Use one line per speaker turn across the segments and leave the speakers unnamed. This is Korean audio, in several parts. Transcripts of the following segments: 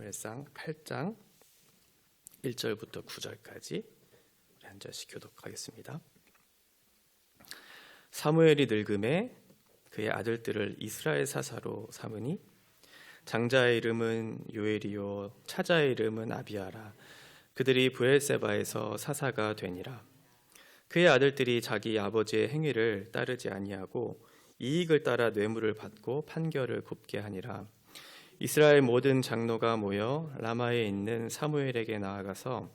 사무엘상 8장 1절부터 9절까지 한 절씩 교독하겠습니다. 사무엘이 늙음에 그의 아들들을 이스라엘 사사로 삼으니 장자의 이름은 요엘이요 차자의 이름은 아비아라. 그들이 브엘세바에서 사사가 되니라. 그의 아들들이 자기 아버지의 행위를 따르지 아니하고 이익을 따라 뇌물을 받고 판결을 굽게 하니라. 이스라엘 모든 장로가 모여 라마에 있는 사무엘에게 나아가서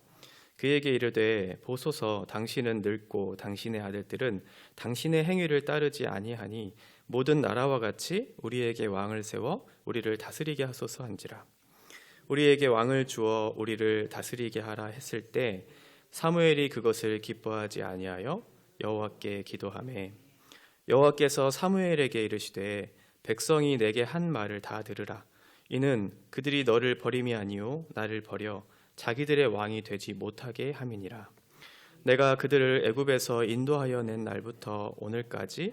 그에게 이르되 보소서, 당신은 늙고 당신의 아들들은 당신의 행위를 따르지 아니하니 모든 나라와 같이 우리에게 왕을 세워 우리를 다스리게 하소서 한지라. 우리에게 왕을 주어 우리를 다스리게 하라 했을 때 사무엘이 그것을 기뻐하지 아니하여 여호와께 기도하매 여호와께서 사무엘에게 이르시되 백성이 내게 한 말을 다 들으라. 이는 그들이 너를 버림이 아니요 나를 버려 자기들의 왕이 되지 못하게 함이니라. 내가 그들을 애굽에서 인도하여 낸 날부터 오늘까지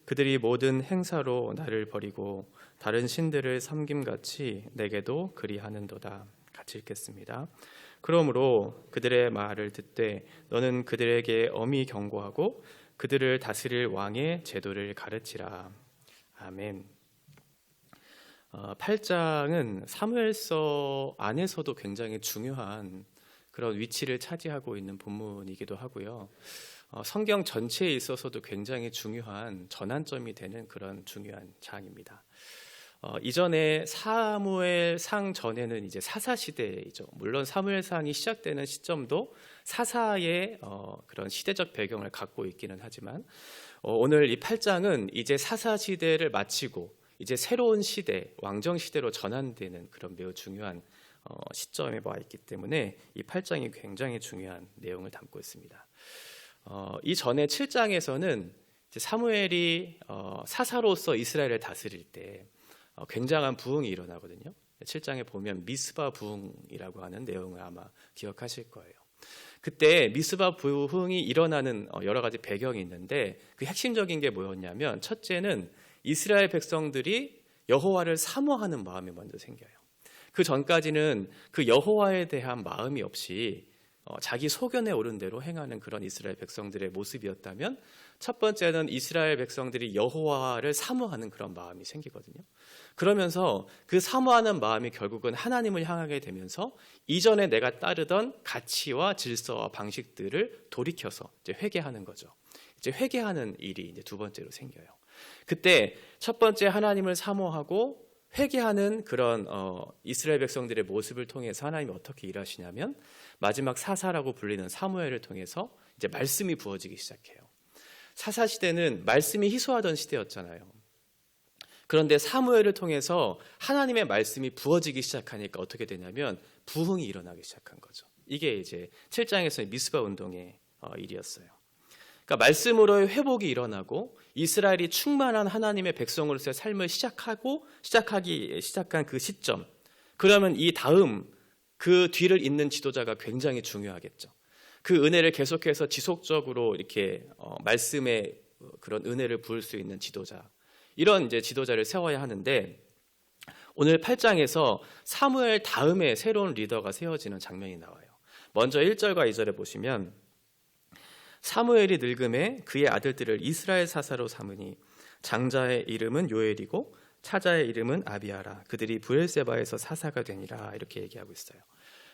그들이 모든 행사로 나를 버리고 다른 신들을 섬김같이 내게도 그리하는도다. 같이 읽겠습니다. 그러므로 그들의 말을 듣되 너는 그들에게 엄히 경고하고 그들을 다스릴 왕의 제도를 가르치라. 아멘. 8장은 사무엘서 안에서도 굉장히 중요한 그런 위치를 차지하고 있는 본문이기도 하고요. 성경 전체에 있어서도 굉장히 중요한 전환점이 되는 그런 중요한 장입니다. 이전에 사무엘상 전에는 이제 사사시대이죠. 물론 사무엘상이 시작되는 시점도 사사의 그런 시대적 배경을 갖고 있기는 하지만 오늘 이 8장은 이제 사사시대를 마치고 이제 새로운 시대, 왕정시대로 전환되는 그런 매우 중요한 시점에 와 있기 때문에 이 8장이 굉장히 중요한 내용을 담고 있습니다. 이 전에 7장에서는 이제 사무엘이 사사로서 이스라엘을 다스릴 때 굉장한 부흥이 일어나거든요. 7장에 보면 미스바 부흥이라고 하는 내용을 아마 기억하실 거예요. 그때 미스바 부흥이 일어나는 여러 가지 배경이 있는데 그 핵심적인 게 뭐였냐면 첫째는 이스라엘 백성들이 여호와를 사모하는 마음이 먼저 생겨요. 그 전까지는 그 여호와에 대한 마음이 없이 자기 소견에 오른 대로 행하는 그런 이스라엘 백성들의 모습이었다면 첫 번째는 이스라엘 백성들이 여호와를 사모하는 그런 마음이 생기거든요. 그러면서 그 사모하는 마음이 결국은 하나님을 향하게 되면서 이전에 내가 따르던 가치와 질서와 방식들을 돌이켜서 이제 회개하는 거죠. 이제 회개하는 일이 이제 두 번째로 생겨요. 그때 첫 번째 하나님을 사모하고 회개하는 그런 이스라엘 백성들의 모습을 통해서 하나님이 어떻게 일하시냐면 마지막 사사라고 불리는 사무엘을 통해서 이제 말씀이 부어지기 시작해요. 사사 시대는 말씀이 희소하던 시대였잖아요. 그런데 사무엘을 통해서 하나님의 말씀이 부어지기 시작하니까 어떻게 되냐면 부흥이 일어나기 시작한 거죠. 이게 이제 7장에서의 미스바 운동의 일이었어요. 그러니까 말씀으로의 회복이 일어나고 이스라엘이 충만한 하나님의 백성으로서의 삶을 시작한 그 시점. 그러면 이 다음 그 뒤를 잇는 지도자가 굉장히 중요하겠죠. 그 은혜를 계속해서 지속적으로 이렇게 말씀의 그런 은혜를 부을 수 있는 지도자. 이런 이제 지도자를 세워야 하는데 오늘 8장에서 사무엘 다음에 새로운 리더가 세워지는 장면이 나와요. 먼저 1절과 2절에 보시면 사무엘이 늙음에 그의 아들들을 이스라엘 사사로 삼으니 장자의 이름은 요엘이고 차자의 이름은 아비아라. 그들이 브엘세바에서 사사가 되니라. 이렇게 얘기하고 있어요.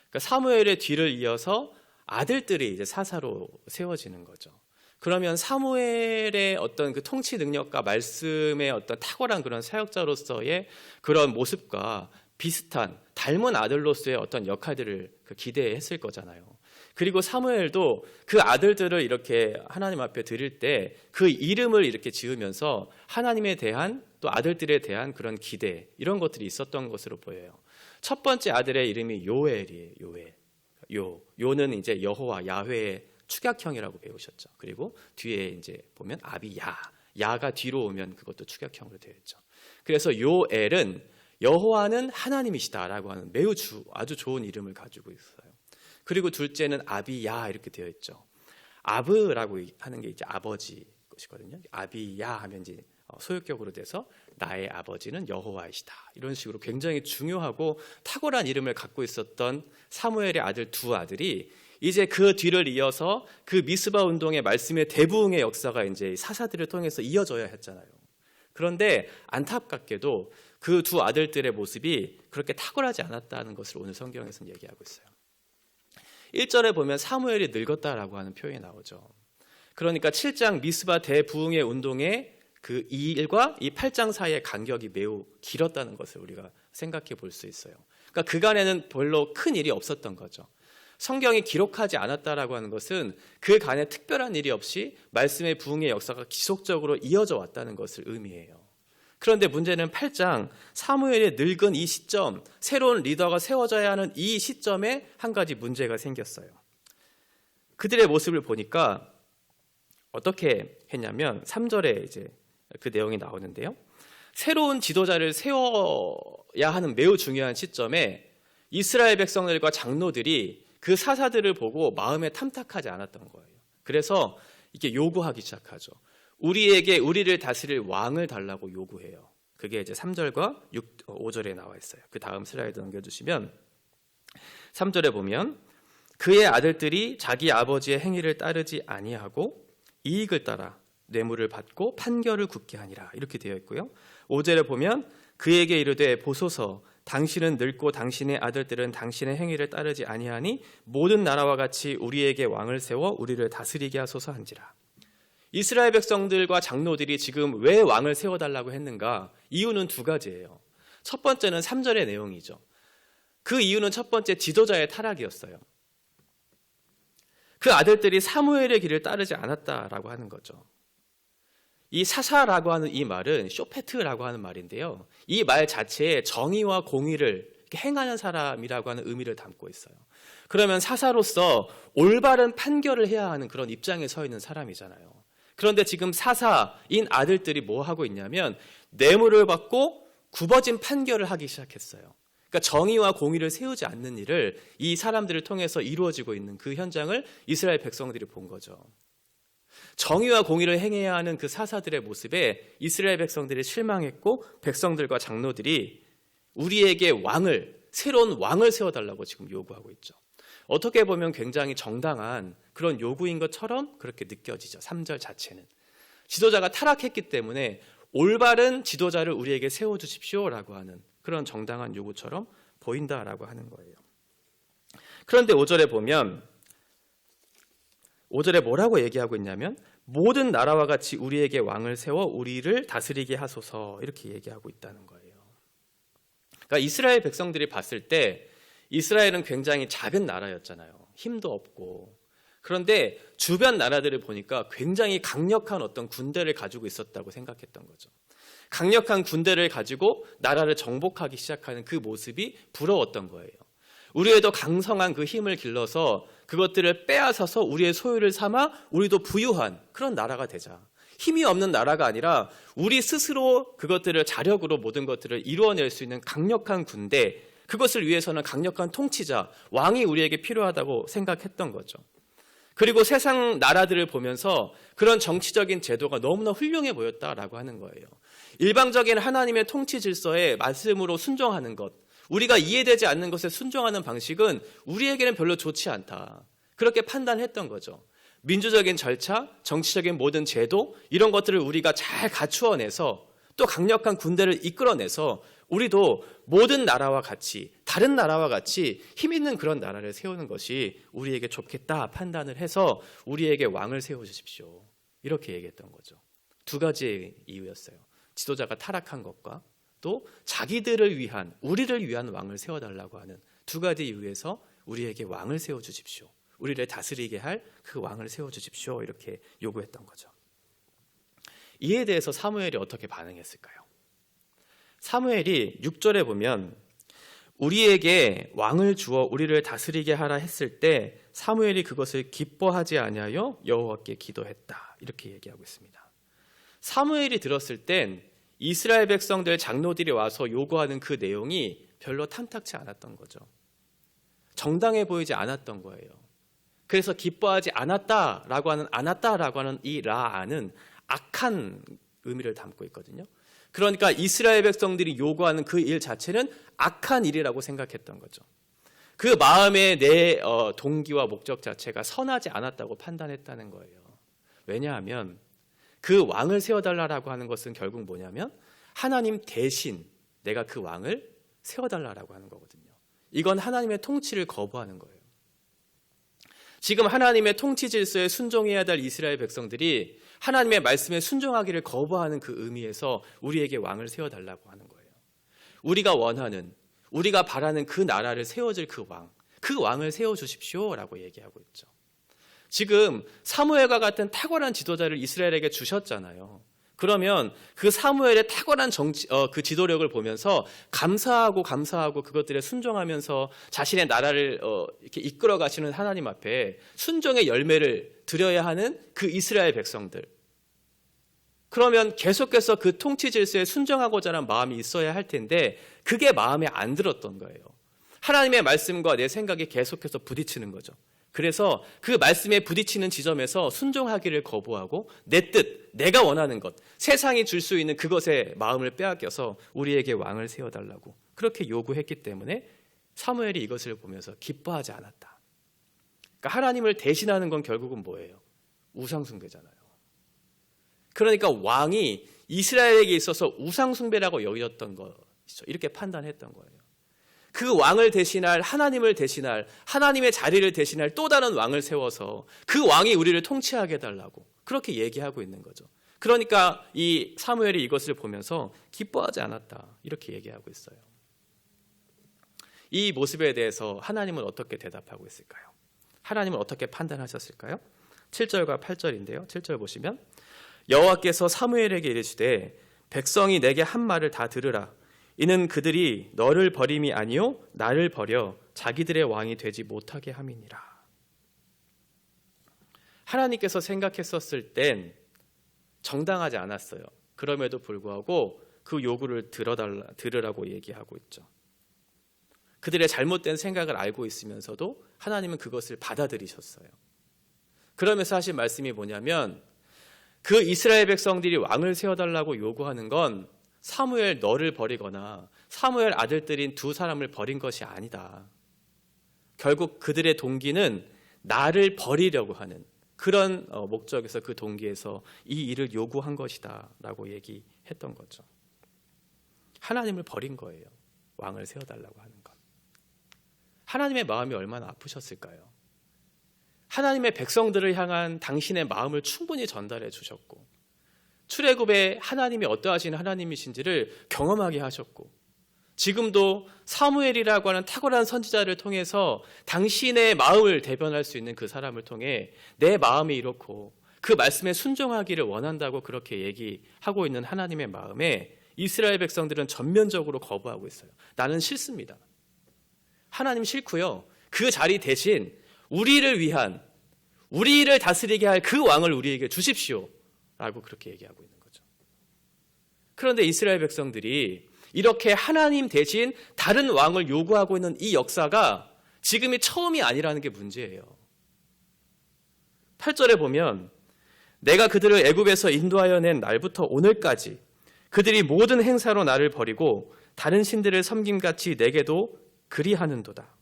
그러니까 사무엘의 뒤를 이어서 아들들이 이제 사사로 세워지는 거죠. 그러면 사무엘의 어떤 그 통치 능력과 말씀의 어떤 탁월한 그런 사역자로서의 그런 모습과 비슷한 닮은 아들로서의 어떤 역할들을 기대했을 거잖아요. 그리고 사무엘도 그 아들들을 이렇게 하나님 앞에 드릴 때 그 이름을 이렇게 지으면서 하나님에 대한 또 아들들에 대한 그런 기대 이런 것들이 있었던 것으로 보여요. 첫 번째 아들의 이름이 요엘이에요. 요는 이제 여호와 야훼의 축약형이라고 배우셨죠. 그리고 뒤에 이제 보면 아비야, 야가 뒤로 오면 그것도 축약형으로 되어 있죠. 그래서 요엘은 여호와는 하나님이시다라고 하는 매우 아주 좋은 이름을 가지고 있어요. 그리고 둘째는 아비야 이렇게 되어 있죠. 아브라고 하는 게 이제 아버지 것이거든요. 아비야 하면 이제 소유격으로 돼서 나의 아버지는 여호와이시다. 이런 식으로 굉장히 중요하고 탁월한 이름을 갖고 있었던 사무엘의 아들 두 아들이 이제 그 뒤를 이어서 그 미스바 운동의 말씀의 대부흥의 역사가 이제 사사들을 통해서 이어져야 했잖아요. 그런데 안타깝게도 그 두 아들들의 모습이 그렇게 탁월하지 않았다는 것을 오늘 성경에서는 얘기하고 있어요. 1절에 보면 사무엘이 늙었다라고 하는 표현이 나오죠. 그러니까 7장 미스바 대부흥의 운동의 그 2일과 이 8장 사이의 간격이 매우 길었다는 것을 우리가 생각해 볼 수 있어요. 그러니까 그간에는 별로 큰 일이 없었던 거죠. 성경이 기록하지 않았다라고 하는 것은 그간에 특별한 일이 없이 말씀의 부흥의 역사가 지속적으로 이어져 왔다는 것을 의미해요. 그런데 문제는 8장 사무엘의 늙은 이 시점, 새로운 리더가 세워져야 하는 이 시점에 한 가지 문제가 생겼어요. 그들의 모습을 보니까 어떻게 했냐면 3절에 이제 그 내용이 나오는데요. 새로운 지도자를 세워야 하는 매우 중요한 시점에 이스라엘 백성들과 장로들이 그 사사들을 보고 마음에 탐탁하지 않았던 거예요. 그래서 이렇게 요구하기 시작하죠. 우리를 다스릴 왕을 달라고 요구해요. 그게 이제 3절과 5절에 나와 있어요. 그 다음 슬라이드 넘겨주시면 3절에 보면 그의 아들들이 자기 아버지의 행위를 따르지 아니하고 이익을 따라 뇌물을 받고 판결을 굽게 하니라 이렇게 되어 있고요. 5절에 보면 그에게 이르되 보소서 당신은 늙고 당신의 아들들은 당신의 행위를 따르지 아니하니 모든 나라와 같이 우리에게 왕을 세워 우리를 다스리게 하소서 한지라. 이스라엘 백성들과 장로들이 지금 왜 왕을 세워달라고 했는가? 이유는 두 가지예요. 첫 번째는 3절의 내용이죠. 그 이유는 첫 번째 지도자의 타락이었어요. 그 아들들이 사무엘의 길을 따르지 않았다라고 하는 거죠. 이 사사라고 하는 이 말은 쇼페트라고 하는 말인데요. 이 말 자체에 정의와 공의를 행하는 사람이라고 하는 의미를 담고 있어요. 그러면 사사로서 올바른 판결을 해야 하는 그런 입장에 서 있는 사람이잖아요. 그런데 지금 사사인 아들들이 뭐 하고 있냐면 뇌물을 받고 굽어진 판결을 하기 시작했어요. 그러니까 정의와 공의를 세우지 않는 일을 이 사람들을 통해서 이루어지고 있는 그 현장을 이스라엘 백성들이 본 거죠. 정의와 공의를 행해야 하는 그 사사들의 모습에 이스라엘 백성들이 실망했고 백성들과 장로들이 우리에게 새로운 왕을 세워달라고 지금 요구하고 있죠. 어떻게 보면 굉장히 정당한 그런 요구인 것처럼 그렇게 느껴지죠. 3절 자체는. 지도자가 타락했기 때문에 올바른 지도자를 우리에게 세워주십시오라고 하는 그런 정당한 요구처럼 보인다라고 하는 거예요. 그런데 5절에 보면 5절에 뭐라고 얘기하고 있냐면 모든 나라와 같이 우리에게 왕을 세워 우리를 다스리게 하소서 이렇게 얘기하고 있다는 거예요. 그러니까 이스라엘 백성들이 봤을 때 이스라엘은 굉장히 작은 나라였잖아요. 힘도 없고. 그런데 주변 나라들을 보니까 굉장히 강력한 어떤 군대를 가지고 있었다고 생각했던 거죠. 강력한 군대를 가지고 나라를 정복하기 시작하는 그 모습이 부러웠던 거예요. 우리에도 강성한 그 힘을 길러서 그것들을 빼앗아서 우리의 소유를 삼아 우리도 부유한 그런 나라가 되자. 힘이 없는 나라가 아니라 우리 스스로 그것들을 자력으로 모든 것들을 이루어낼 수 있는 강력한 군대, 그것을 위해서는 강력한 통치자, 왕이 우리에게 필요하다고 생각했던 거죠. 그리고 세상 나라들을 보면서 그런 정치적인 제도가 너무나 훌륭해 보였다라고 하는 거예요. 일방적인 하나님의 통치 질서에 말씀으로 순종하는 것, 우리가 이해되지 않는 것에 순종하는 방식은 우리에게는 별로 좋지 않다. 그렇게 판단했던 거죠. 민주적인 절차, 정치적인 모든 제도 이런 것들을 우리가 잘 갖추어내서 또 강력한 군대를 이끌어내서 우리도 모든 나라와 같이 다른 나라와 같이 힘 있는 그런 나라를 세우는 것이 우리에게 좋겠다 판단을 해서 우리에게 왕을 세워주십시오. 이렇게 얘기했던 거죠. 두 가지의 이유였어요. 지도자가 타락한 것과 또 자기들을 위한 우리를 위한 왕을 세워달라고 하는 두 가지 이유에서 우리에게 왕을 세워주십시오. 우리를 다스리게 할 그 왕을 세워주십시오. 이렇게 요구했던 거죠. 이에 대해서 사무엘이 어떻게 반응했을까요? 사무엘이 6절에 보면 우리에게 왕을 주어 우리를 다스리게 하라 했을 때 사무엘이 그것을 기뻐하지 아니하여 여호와께 기도했다. 이렇게 얘기하고 있습니다. 사무엘이 들었을 땐 이스라엘 백성들 장로들이 와서 요구하는 그 내용이 별로 탐탁치 않았던 거죠. 정당해 보이지 않았던 거예요. 그래서 기뻐하지 않았다라고 하는 이 라아는 악한 의미를 담고 있거든요. 그러니까 이스라엘 백성들이 요구하는 그 일 자체는 악한 일이라고 생각했던 거죠. 그 마음의 내 동기와 목적 자체가 선하지 않았다고 판단했다는 거예요. 왜냐하면 그 왕을 세워달라고 하는 것은 결국 뭐냐면 하나님 대신 내가 그 왕을 세워달라고 하는 거거든요. 이건 하나님의 통치를 거부하는 거예요. 지금 하나님의 통치 질서에 순종해야 될 이스라엘 백성들이 하나님의 말씀에 순종하기를 거부하는 그 의미에서 우리에게 왕을 세워달라고 하는 거예요. 우리가 원하는, 우리가 바라는 그 나라를 세워줄 그 왕을 세워주십시오 라고 얘기하고 있죠. 지금 사무엘과 같은 탁월한 지도자를 이스라엘에게 주셨잖아요. 그러면 그 사무엘의 탁월한 그 지도력을 보면서 감사하고 그것들에 순종하면서 자신의 나라를 이렇게 이끌어 가시는 하나님 앞에 순종의 열매를 드려야 하는 그 이스라엘 백성들. 그러면 계속해서 그 통치 질서에 순종하고자 하는 마음이 있어야 할 텐데 그게 마음에 안 들었던 거예요. 하나님의 말씀과 내 생각이 계속해서 부딪히는 거죠. 그래서 그 말씀에 부딪히는 지점에서 순종하기를 거부하고 내 뜻, 내가 원하는 것, 세상이 줄 수 있는 그것에 마음을 빼앗겨서 우리에게 왕을 세워달라고 그렇게 요구했기 때문에 사무엘이 이것을 보면서 기뻐하지 않았다. 그러니까 하나님을 대신하는 건 결국은 뭐예요? 우상숭배잖아요. 그러니까 왕이 이스라엘에게 있어서 우상숭배라고 여겼던 것이죠. 이렇게 판단했던 거예요. 그 왕을 대신할, 하나님을 대신할, 하나님의 자리를 대신할 또 다른 왕을 세워서 그 왕이 우리를 통치하게 해달라고 그렇게 얘기하고 있는 거죠. 그러니까 이 사무엘이 이것을 보면서 기뻐하지 않았다 이렇게 얘기하고 있어요. 이 모습에 대해서 하나님은 어떻게 대답하고 있을까요? 하나님은 어떻게 판단하셨을까요? 7절과 8절인데요. 7절 보시면 여호와께서 사무엘에게 이르시되 백성이 내게 한 말을 다 들으라. 이는 그들이 너를 버림이 아니요 나를 버려 자기들의 왕이 되지 못하게 함이니라. 하나님께서 생각했었을 땐 정당하지 않았어요. 그럼에도 불구하고 그 요구를 들으라고 얘기하고 있죠. 그들의 잘못된 생각을 알고 있으면서도 하나님은 그것을 받아들이셨어요. 그러면서 하신 말씀이 뭐냐면 그 이스라엘 백성들이 왕을 세워달라고 요구하는 건 사무엘 너를 버리거나 사무엘 아들들인 두 사람을 버린 것이 아니다. 결국 그들의 동기는 나를 버리려고 하는 그런 목적에서 그 동기에서 이 일을 요구한 것이다 라고 얘기했던 거죠. 하나님을 버린 거예요. 왕을 세워달라고 하는 것. 하나님의 마음이 얼마나 아프셨을까요? 하나님의 백성들을 향한 당신의 마음을 충분히 전달해 주셨고 출애굽에 하나님이 어떠하신 하나님이신지를 경험하게 하셨고 지금도 사무엘이라고 하는 탁월한 선지자를 통해서 당신의 마음을 대변할 수 있는 그 사람을 통해 내 마음이 이렇고 그 말씀에 순종하기를 원한다고 그렇게 얘기하고 있는 하나님의 마음에 이스라엘 백성들은 전면적으로 거부하고 있어요. 나는 싫습니다. 하나님 싫고요. 그 자리 대신 우리를 위한 우리를 다스리게 할 그 왕을 우리에게 주십시오 라고 그렇게 얘기하고 있는 거죠. 그런데 이스라엘 백성들이 이렇게 하나님 대신 다른 왕을 요구하고 있는 이 역사가 지금이 처음이 아니라는 게 문제예요. 8절에 보면 내가 그들을 애굽에서 인도하여 낸 날부터 오늘까지 그들이 모든 행사로 나를 버리고 다른 신들을 섬김같이 내게도 그리하는도다.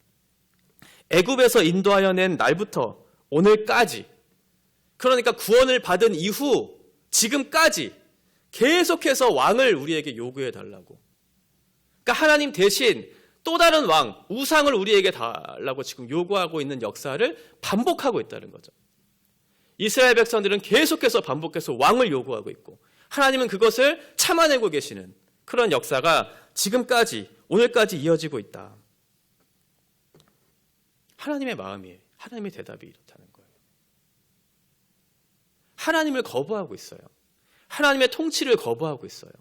애굽에서 인도하여 낸 날부터 오늘까지 그러니까 구원을 받은 이후 지금까지 계속해서 왕을 우리에게 요구해 달라고. 그러니까 하나님 대신 또 다른 왕, 우상을 우리에게 달라고 지금 요구하고 있는 역사를 반복하고 있다는 거죠. 이스라엘 백성들은 계속해서 반복해서 왕을 요구하고 있고 하나님은 그것을 참아내고 계시는 그런 역사가 지금까지 오늘까지 이어지고 있다. 하나님의 마음이에요. 하나님의 대답이 이렇다는 거예요. 하나님을 거부하고 있어요. 하나님의 통치를 거부하고 있어요.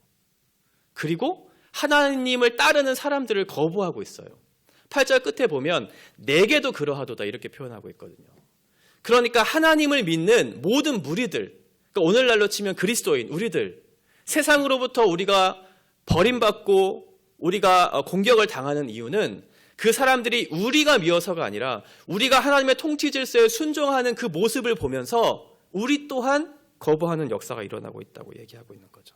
그리고 하나님을 따르는 사람들을 거부하고 있어요. 8절 끝에 보면 내게도 그러하도다 이렇게 표현하고 있거든요. 그러니까 하나님을 믿는 모든 무리들, 그러니까 오늘날로 치면 그리스도인 우리들, 세상으로부터 우리가 버림받고 우리가 공격을 당하는 이유는 그 사람들이 우리가 미워서가 아니라 우리가 하나님의 통치 질서에 순종하는 그 모습을 보면서 우리 또한 거부하는 역사가 일어나고 있다고 얘기하고 있는 거죠.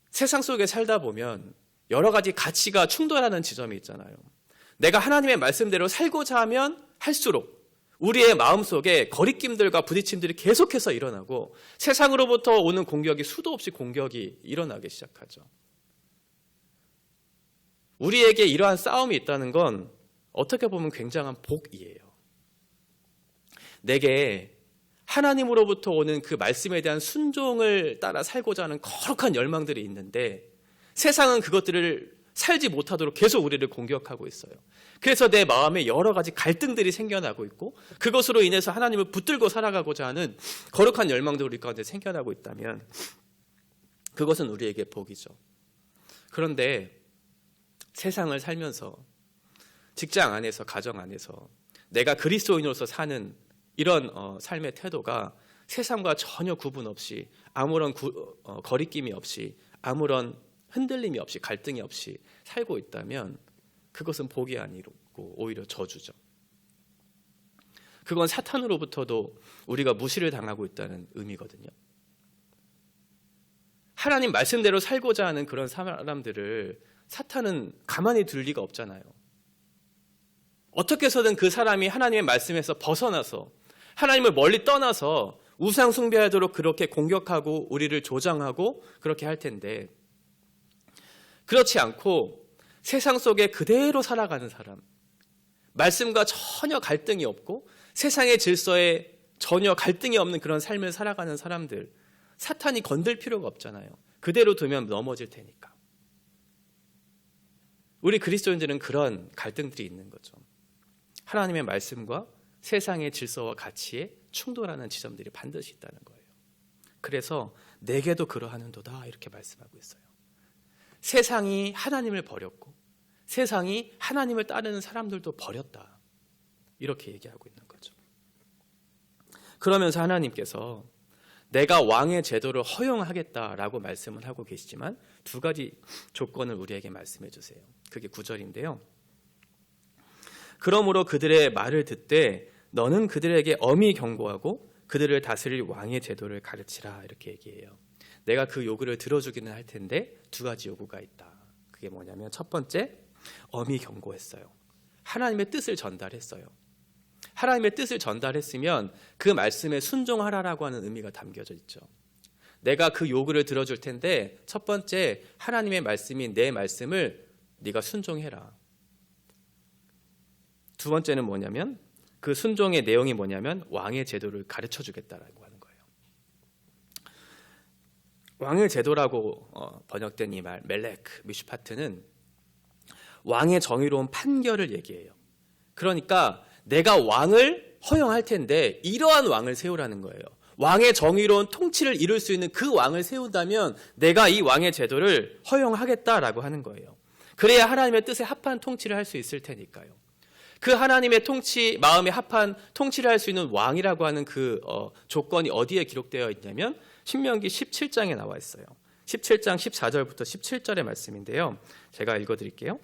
세상 속에 살다 보면 여러 가지 가치가 충돌하는 지점이 있잖아요. 내가 하나님의 말씀대로 살고자 하면 할수록 우리의 마음속에 거리낌들과 부딪힘들이 계속해서 일어나고 세상으로부터 오는 공격이 수도 없이 공격이 일어나기 시작하죠. 우리에게 이러한 싸움이 있다는 건 어떻게 보면 굉장한 복이에요. 내게 하나님으로부터 오는 그 말씀에 대한 순종을 따라 살고자 하는 거룩한 열망들이 있는데 세상은 그것들을 살지 못하도록 계속 우리를 공격하고 있어요. 그래서 내 마음에 여러 가지 갈등들이 생겨나고 있고 그것으로 인해서 하나님을 붙들고 살아가고자 하는 거룩한 열망들이 우리 가운데 생겨나고 있다면 그것은 우리에게 복이죠. 그런데 세상을 살면서 직장 안에서 가정 안에서 내가 그리스도인으로서 사는 이런 삶의 태도가 세상과 전혀 구분 없이 아무런 거리낌이 없이 아무런 흔들림이 없이 갈등이 없이 살고 있다면 그것은 복이 아니고 오히려 저주죠. 그건 사탄으로부터도 우리가 무시를 당하고 있다는 의미거든요. 하나님 말씀대로 살고자 하는 그런 사람들을 사탄은 가만히 둘 리가 없잖아요. 어떻게 해서든 그 사람이 하나님의 말씀에서 벗어나서 하나님을 멀리 떠나서 우상 숭배하도록 그렇게 공격하고 우리를 조장하고 그렇게 할 텐데 그렇지 않고 세상 속에 그대로 살아가는 사람, 말씀과 전혀 갈등이 없고 세상의 질서에 전혀 갈등이 없는 그런 삶을 살아가는 사람들, 사탄이 건들 필요가 없잖아요. 그대로 두면 넘어질 테니까. 우리 그리스도인들은 그런 갈등들이 있는 거죠. 하나님의 말씀과 세상의 질서와 가치에 충돌하는 지점들이 반드시 있다는 거예요. 그래서 내게도 그러하는도다 이렇게 말씀하고 있어요. 세상이 하나님을 버렸고 세상이 하나님을 따르는 사람들도 버렸다. 이렇게 얘기하고 있는 거죠. 그러면서 하나님께서 내가 왕의 제도를 허용하겠다라고 말씀을 하고 계시지만 두 가지 조건을 우리에게 말씀해 주세요. 그게 9절인데요. 그러므로 그들의 말을 듣되 너는 그들에게 엄히 경고하고 그들을 다스릴 왕의 제도를 가르치라 이렇게 얘기해요. 내가 그 요구를 들어주기는 할 텐데 두 가지 요구가 있다. 그게 뭐냐면 첫 번째, 엄히 경고했어요. 하나님의 뜻을 전달했어요. 하나님의 뜻을 전달했으면 그 말씀에 순종하라라고 하는 의미가 담겨져 있죠. 내가 그 요구를 들어줄 텐데 첫 번째, 하나님의 말씀인 내 말씀을 네가 순종해라. 두 번째는 뭐냐면 그 순종의 내용이 뭐냐면 왕의 제도를 가르쳐 주겠다라고 하는 거예요. 왕의 제도라고 번역된 이 말 멜레크 미슈파트는 왕의 정의로운 판결을 얘기해요. 그러니까 내가 왕을 허용할 텐데 이러한 왕을 세우라는 거예요. 왕의 정의로운 통치를 이룰 수 있는 그 왕을 세운다면 내가 이 왕의 제도를 허용하겠다라고 하는 거예요. 그래야 하나님의 뜻에 합한 통치를 할 수 있을 테니까요. 그 하나님의 통치, 마음에 합한 통치를 할 수 있는 왕이라고 하는 그 조건이 어디에 기록되어 있냐면 신명기 17장에 나와 있어요. 17장 14절부터 17절의 말씀인데요. 제가 읽어드릴게요.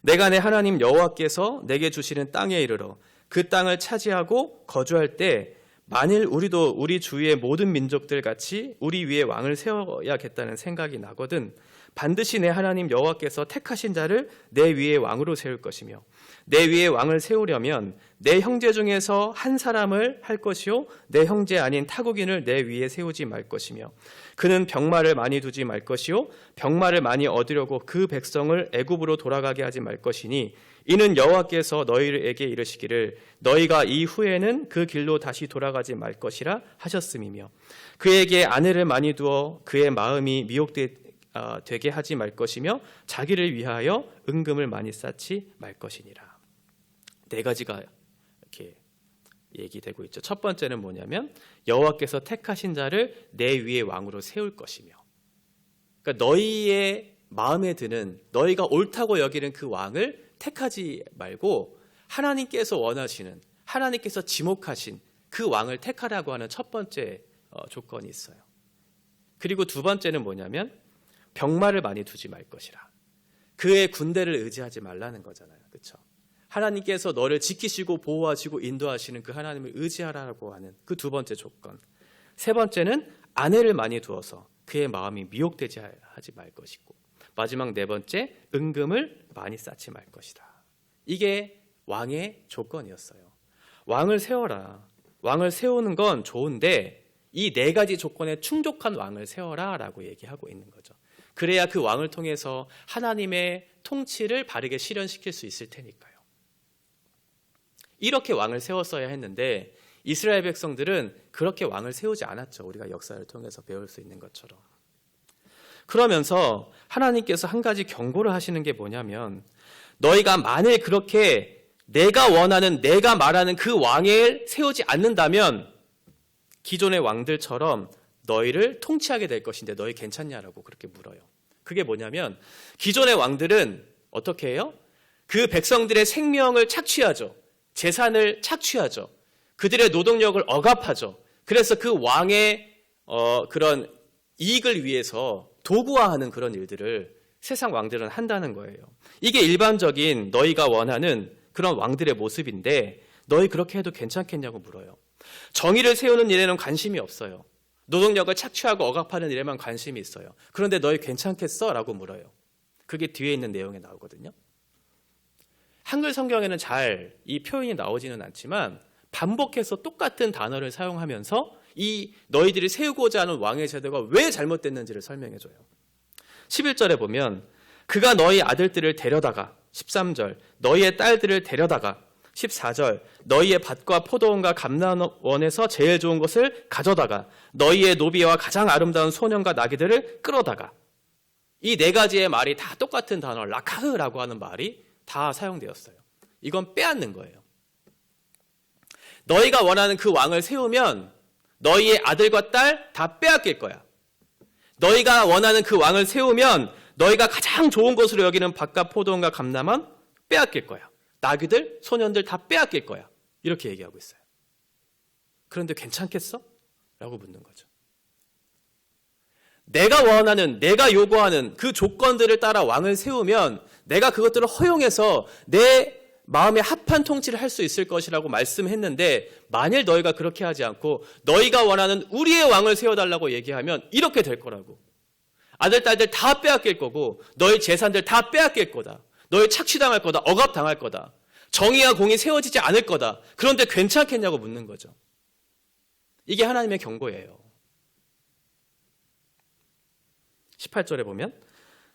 내가 내 하나님 여호와께서 내게 주시는 땅에 이르러 그 땅을 차지하고 거주할 때 만일 우리도 우리 주위의 모든 민족들 같이 우리 위에 왕을 세워야겠다는 생각이 나거든 반드시 내 하나님 여호와께서 택하신 자를 내 위에 왕으로 세울 것이며 내 위에 왕을 세우려면 내 형제 중에서 한 사람을 할 것이요 내 형제 아닌 타국인을 내 위에 세우지 말 것이며 그는 병마를 많이 두지 말 것이요 병마를 많이 얻으려고 그 백성을 애굽으로 돌아가게 하지 말 것이니 이는 여호와께서 너희에게 이르시기를 너희가 이후에는 그 길로 다시 돌아가지 말 것이라 하셨음이며 그에게 아내를 많이 두어 그의 마음이 미혹되게 하지 말 것이며 자기를 위하여 은금을 많이 쌓지 말 것이니라. 네 가지가 이렇게 얘기되고 있죠. 첫 번째는 뭐냐면 여호와께서 택하신 자를 내 위에 왕으로 세울 것이며 그러니까 너희의 마음에 드는 너희가 옳다고 여기는 그 왕을 택하지 말고 하나님께서 원하시는 하나님께서 지목하신 그 왕을 택하라고 하는 첫 번째 조건이 있어요. 그리고 두 번째는 뭐냐면 병마를 많이 두지 말 것이라. 그의 군대를 의지하지 말라는 거잖아요. 그렇죠? 하나님께서 너를 지키시고 보호하시고 인도하시는 그 하나님을 의지하라고 하는 그 두 번째 조건. 세 번째는 아내를 많이 두어서 그의 마음이 미혹되지 하지 말 것이고, 마지막 네 번째, 은금을 많이 쌓지 말 것이다. 이게 왕의 조건이었어요. 왕을 세워라. 왕을 세우는 건 좋은데 이 네 가지 조건에 충족한 왕을 세워라 라고 얘기하고 있는 거죠. 그래야 그 왕을 통해서 하나님의 통치를 바르게 실현시킬 수 있을 테니까요. 이렇게 왕을 세웠어야 했는데 이스라엘 백성들은 그렇게 왕을 세우지 않았죠. 우리가 역사를 통해서 배울 수 있는 것처럼. 그러면서 하나님께서 한 가지 경고를 하시는 게 뭐냐면, 너희가 만일 그렇게 내가 원하는, 내가 말하는 그 왕을 세우지 않는다면 기존의 왕들처럼 너희를 통치하게 될 것인데 너희 괜찮냐라고 그렇게 물어요. 그게 뭐냐면, 기존의 왕들은 어떻게 해요? 그 백성들의 생명을 착취하죠. 재산을 착취하죠. 그들의 노동력을 억압하죠. 그래서 그 왕의 그런 이익을 위해서 도구화하는 그런 일들을 세상 왕들은 한다는 거예요. 이게 일반적인 너희가 원하는 그런 왕들의 모습인데 너희 그렇게 해도 괜찮겠냐고 물어요. 정의를 세우는 일에는 관심이 없어요. 노동력을 착취하고 억압하는 일에만 관심이 있어요. 그런데 너희 괜찮겠어? 라고 물어요. 그게 뒤에 있는 내용에 나오거든요. 한글 성경에는 잘 이 표현이 나오지는 않지만 반복해서 똑같은 단어를 사용하면서 이 너희들이 세우고자 하는 왕의 제도가 왜 잘못됐는지를 설명해줘요. 11절에 보면 그가 너희 아들들을 데려다가, 13절 너희의 딸들을 데려다가, 14절 너희의 밭과 포도원과 감람원에서 제일 좋은 것을 가져다가 너희의 노비와 가장 아름다운 소년과 나귀들을 끌어다가, 이 네 가지의 말이 다 똑같은 단어 라카흐라고 하는 말이 다 사용되었어요. 이건 빼앗는 거예요. 너희가 원하는 그 왕을 세우면 너희의 아들과 딸 다 빼앗길 거야. 너희가 원하는 그 왕을 세우면 너희가 가장 좋은 것으로 여기는 밭과 포도원과 감람원 빼앗길 거야. 나귀들, 소년들 다 빼앗길 거야. 이렇게 얘기하고 있어요. 그런데 괜찮겠어? 라고 묻는 거죠. 내가 원하는, 내가 요구하는 그 조건들을 따라 왕을 세우면 내가 그것들을 허용해서 내 마음에 합한 통치를 할 수 있을 것이라고 말씀했는데, 만일 너희가 그렇게 하지 않고 너희가 원하는 우리의 왕을 세워달라고 얘기하면 이렇게 될 거라고. 아들, 딸들 다 빼앗길 거고 너희 재산들 다 빼앗길 거다. 너희 착취당할 거다. 억압당할 거다. 정의와 공이 세워지지 않을 거다. 그런데 괜찮겠냐고 묻는 거죠. 이게 하나님의 경고예요. 18절에 보면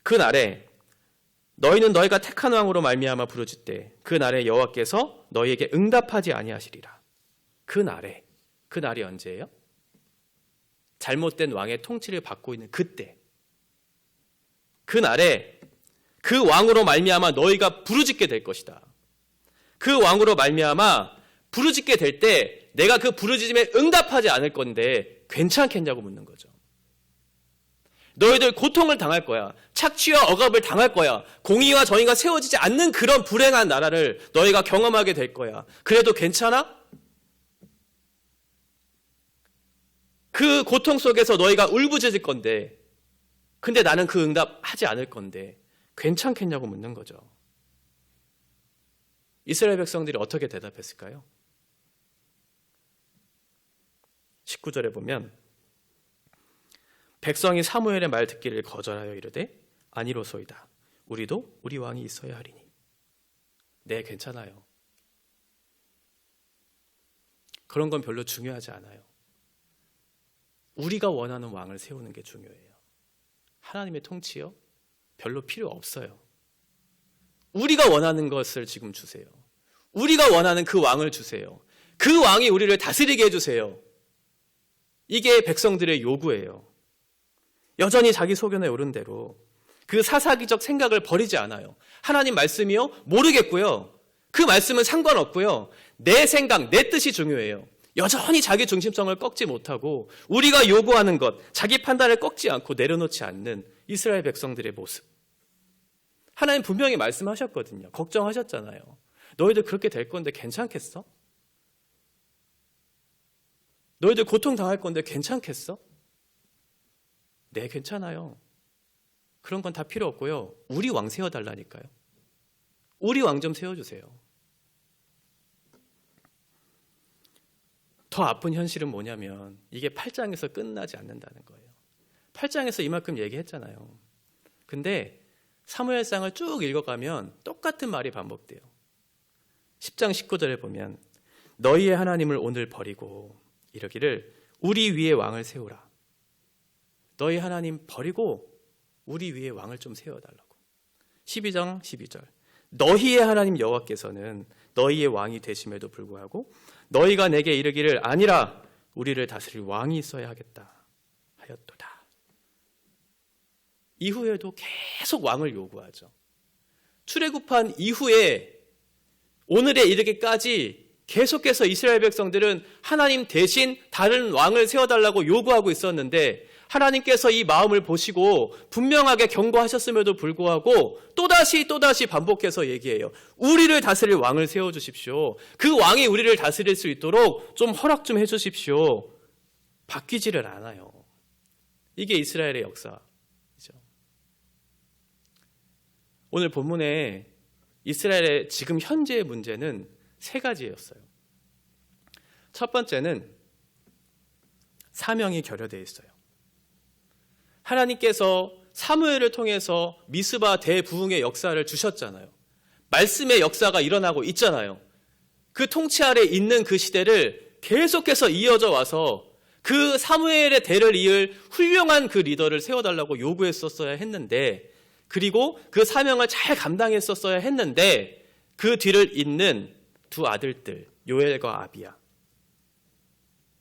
그날에 너희는 너희가 택한 왕으로 말미암아 부르짖되 그 날에 여호와께서 너희에게 응답하지 아니하시리라. 그 날이 언제예요? 잘못된 왕의 통치를 받고 있는 그때. 그 날에 그 왕으로 말미암아 너희가 부르짖게 될 것이다. 그 왕으로 말미암아 부르짖게 될 때 내가 그 부르짖음에 응답하지 않을 건데 괜찮겠냐고 묻는 거죠. 너희들 고통을 당할 거야. 착취와 억압을 당할 거야. 공의와 정의가 세워지지 않는 그런 불행한 나라를 너희가 경험하게 될 거야. 그래도 괜찮아? 그 고통 속에서 너희가 울부짖을 건데, 근데 나는 그 응답 하지 않을 건데 괜찮겠냐고 묻는 거죠. 이스라엘 백성들이 어떻게 대답했을까요? 19절에 보면 백성이 사무엘의 말 듣기를 거절하여 이르되 아니로소이다. 우리도 우리 왕이 있어야 하리니. 네, 괜찮아요. 그런 건 별로 중요하지 않아요. 우리가 원하는 왕을 세우는 게 중요해요. 하나님의 통치요? 별로 필요 없어요. 우리가 원하는 것을 지금 주세요. 우리가 원하는 그 왕을 주세요. 그 왕이 우리를 다스리게 해주세요. 이게 백성들의 요구예요. 여전히 자기 소견에 오른 대로 그 사사기적 생각을 버리지 않아요. 하나님 말씀이요? 모르겠고요. 그 말씀은 상관없고요. 내 생각, 내 뜻이 중요해요. 여전히 자기 중심성을 꺾지 못하고 우리가 요구하는 것, 자기 판단을 꺾지 않고 내려놓지 않는 이스라엘 백성들의 모습. 하나님 분명히 말씀하셨거든요. 걱정하셨잖아요. 너희들 그렇게 될 건데 괜찮겠어? 너희들 고통당할 건데 괜찮겠어? 네, 괜찮아요. 그런 건 다 필요 없고요. 우리 왕 세워달라니까요. 우리 왕 좀 세워주세요. 더 아픈 현실은 뭐냐면 이게 8장에서 끝나지 않는다는 거예요. 8장에서 이만큼 얘기했잖아요. 근데 사무엘상을 쭉 읽어가면 똑같은 말이 반복돼요. 10장 19절에 보면 너희의 하나님을 오늘 버리고 이러기를 우리 위에 왕을 세우라. 너희 하나님 버리고 우리 위에 왕을 좀 세워달라고. 12장 12절 너희의 하나님 여호와께서는 너희의 왕이 되심에도 불구하고 너희가 내게 이르기를 아니라 우리를 다스릴 왕이 있어야 하겠다 하였도다. 이후에도 계속 왕을 요구하죠. 출애굽한 이후에 오늘에 이르기까지 계속해서 이스라엘 백성들은 하나님 대신 다른 왕을 세워달라고 요구하고 있었는데 하나님께서 이 마음을 보시고 분명하게 경고하셨음에도 불구하고 또다시 반복해서 얘기해요. 우리를 다스릴 왕을 세워주십시오. 그 왕이 우리를 다스릴 수 있도록 좀 허락 좀 해주십시오. 바뀌지를 않아요. 이게 이스라엘의 역사이죠. 오늘 본문에 이스라엘의 지금 현재의 문제는 세 가지였어요. 첫 번째는 사명이 결여되어 있어요. 하나님께서 사무엘을 통해서 미스바 대부흥의 역사를 주셨잖아요. 말씀의 역사가 일어나고 있잖아요. 그 통치 아래 있는 그 시대를 계속해서 이어져 와서 그 사무엘의 대를 이을 훌륭한 그 리더를 세워달라고 요구했었어야 했는데, 그리고 그 사명을 잘 감당했었어야 했는데 그 뒤를 잇는 두 아들들 요엘과 아비야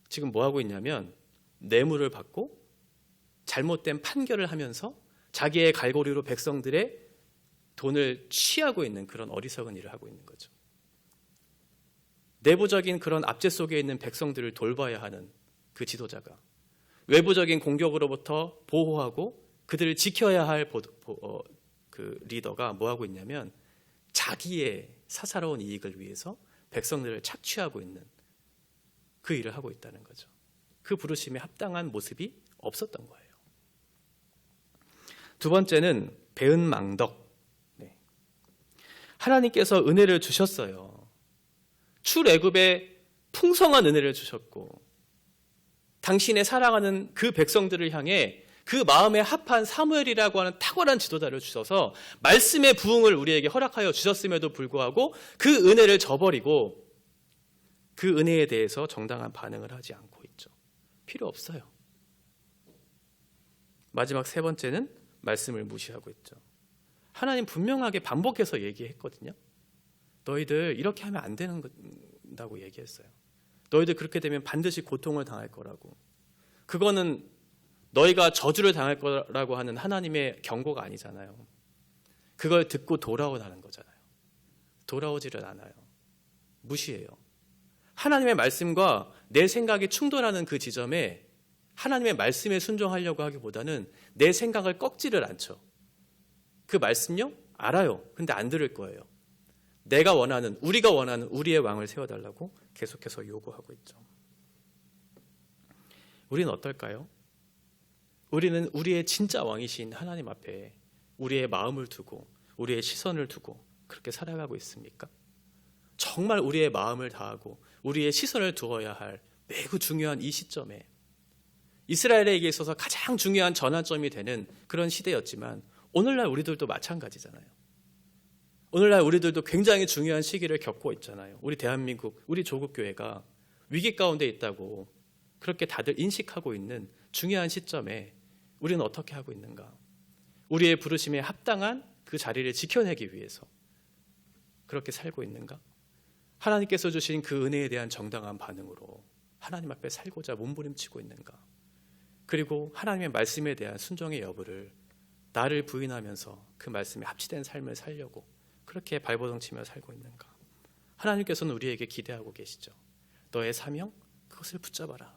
지금 뭐하고 있냐면 뇌물을 받고 잘못된 판결을 하면서 자기의 갈고리로 백성들의 돈을 취하고 있는 그런 어리석은 일을 하고 있는 거죠. 내부적인 그런 압제 속에 있는 백성들을 돌봐야 하는 그 지도자가 외부적인 공격으로부터 보호하고 그들을 지켜야 할 그 리더가 뭐하고 있냐면 자기의 사사로운 이익을 위해서 백성들을 착취하고 있는 그 일을 하고 있다는 거죠. 그 부르심에 합당한 모습이 없었던 거예요. 두 번째는 배은망덕. 하나님께서 은혜를 주셨어요. 출애굽에 풍성한 은혜를 주셨고 당신의 사랑하는 그 백성들을 향해 그 마음에 합한 사무엘이라고 하는 탁월한 지도자를 주셔서 말씀의 부흥을 우리에게 허락하여 주셨음에도 불구하고 그 은혜를 저버리고 그 은혜에 대해서 정당한 반응을 하지 않고 있죠. 필요 없어요. 마지막 세 번째는 말씀을 무시하고 있죠. 하나님 분명하게 반복해서 얘기했거든요. 너희들 이렇게 하면 안 된다고 얘기했어요. 너희들 그렇게 되면 반드시 고통을 당할 거라고. 그거는 너희가 저주를 당할 거라고 하는 하나님의 경고가 아니잖아요. 그걸 듣고 돌아오라는 거잖아요. 돌아오지를 않아요. 무시해요. 하나님의 말씀과 내 생각이 충돌하는 그 지점에 하나님의 말씀에 순종하려고 하기보다는 내 생각을 꺾지를 않죠. 그 말씀요? 알아요. 근데 안 들을 거예요. 내가 원하는, 우리가 원하는 우리의 왕을 세워달라고 계속해서 요구하고 있죠. 우리는 어떨까요? 우리는 우리의 진짜 왕이신 하나님 앞에 우리의 마음을 두고 우리의 시선을 두고 그렇게 살아가고 있습니까? 정말 우리의 마음을 다하고 우리의 시선을 두어야 할 매우 중요한 이 시점에 이스라엘에게 있어서 가장 중요한 전환점이 되는 그런 시대였지만 오늘날 우리들도 마찬가지잖아요. 오늘날 우리들도 굉장히 중요한 시기를 겪고 있잖아요. 우리 대한민국, 우리 조국교회가 위기 가운데 있다고 그렇게 다들 인식하고 있는 중요한 시점에 우리는 어떻게 하고 있는가? 우리의 부르심에 합당한 그 자리를 지켜내기 위해서 그렇게 살고 있는가? 하나님께서 주신 그 은혜에 대한 정당한 반응으로 하나님 앞에 살고자 몸부림치고 있는가? 그리고 하나님의 말씀에 대한 순종의 여부를 나를 부인하면서 그 말씀에 합치된 삶을 살려고 그렇게 발버둥 치며 살고 있는가? 하나님께서는 우리에게 기대하고 계시죠. 너의 사명? 그것을 붙잡아라.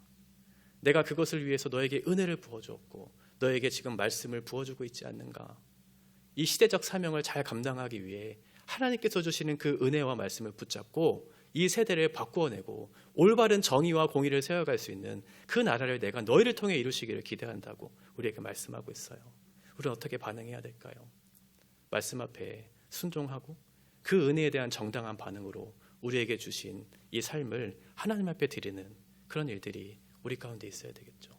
내가 그것을 위해서 너에게 은혜를 부어주었고 너에게 지금 말씀을 부어주고 있지 않는가? 이 시대적 사명을 잘 감당하기 위해 하나님께서 주시는 그 은혜와 말씀을 붙잡고 이 세대를 바꾸어내고 올바른 정의와 공의를 세워갈 수 있는 그 나라를 내가 너희를 통해 이루시기를 기대한다고 우리에게 말씀하고 있어요. 우리는 어떻게 반응해야 될까요? 말씀 앞에 순종하고 그 은혜에 대한 정당한 반응으로 우리에게 주신 이 삶을 하나님 앞에 드리는 그런 일들이 우리 가운데 있어야 되겠죠.